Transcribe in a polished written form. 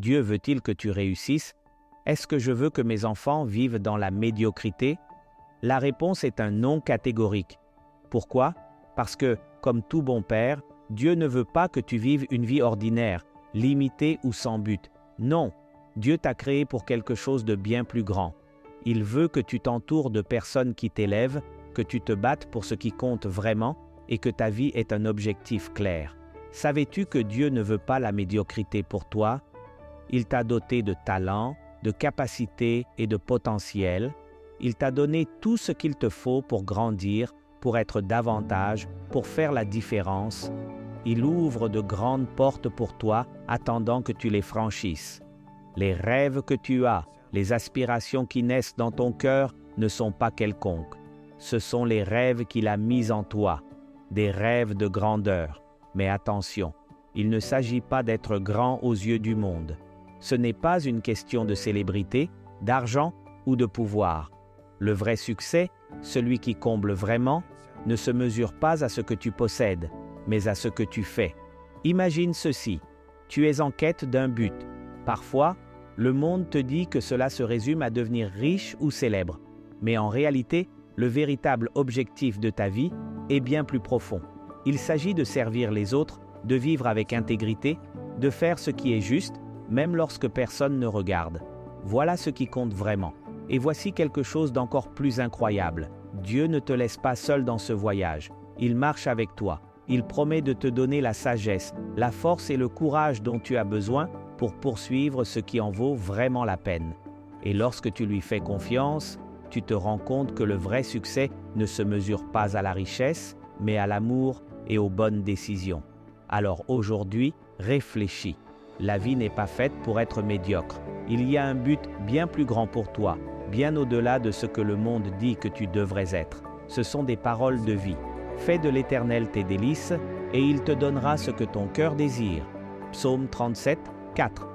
Dieu veut-il que tu réussisses? Est-ce que je veux que mes enfants vivent dans la médiocrité? La réponse est un non catégorique. Pourquoi? Parce que, comme tout bon père, Dieu ne veut pas que tu vives une vie ordinaire, limitée ou sans but. Non, Dieu t'a créé pour quelque chose de bien plus grand. Il veut que tu t'entoures de personnes qui t'élèvent, que tu te battes pour ce qui compte vraiment et que ta vie ait un objectif clair. Savais-tu que Dieu ne veut pas la médiocrité pour toi? Il t'a doté de talents, de capacités et de potentiel. Il t'a donné tout ce qu'il te faut pour grandir, pour être davantage, pour faire la différence. Il ouvre de grandes portes pour toi, attendant que tu les franchisses. Les rêves que tu as, les aspirations qui naissent dans ton cœur ne sont pas quelconques. Ce sont les rêves qu'il a mis en toi, des rêves de grandeur. Mais attention, il ne s'agit pas d'être grand aux yeux du monde. Ce n'est pas une question de célébrité, d'argent ou de pouvoir. Le vrai succès, celui qui comble vraiment, ne se mesure pas à ce que tu possèdes, mais à ce que tu fais. Imagine ceci, tu es en quête d'un but. Parfois, le monde te dit que cela se résume à devenir riche ou célèbre. Mais en réalité, le véritable objectif de ta vie est bien plus profond. Il s'agit de servir les autres, de vivre avec intégrité, de faire ce qui est juste, même lorsque personne ne regarde. Voilà ce qui compte vraiment. Et voici quelque chose d'encore plus incroyable. Dieu ne te laisse pas seul dans ce voyage. Il marche avec toi. Il promet de te donner la sagesse, la force et le courage dont tu as besoin pour poursuivre ce qui en vaut vraiment la peine. Et lorsque tu lui fais confiance, tu te rends compte que le vrai succès ne se mesure pas à la richesse, mais à l'amour et aux bonnes décisions. Alors aujourd'hui, réfléchis. La vie n'est pas faite pour être médiocre. Il y a un but bien plus grand pour toi, bien au-delà de ce que le monde dit que tu devrais être. Ce sont des paroles de vie. Fais de l'Éternel tes délices, et il te donnera ce que ton cœur désire. Psaume 37, 4.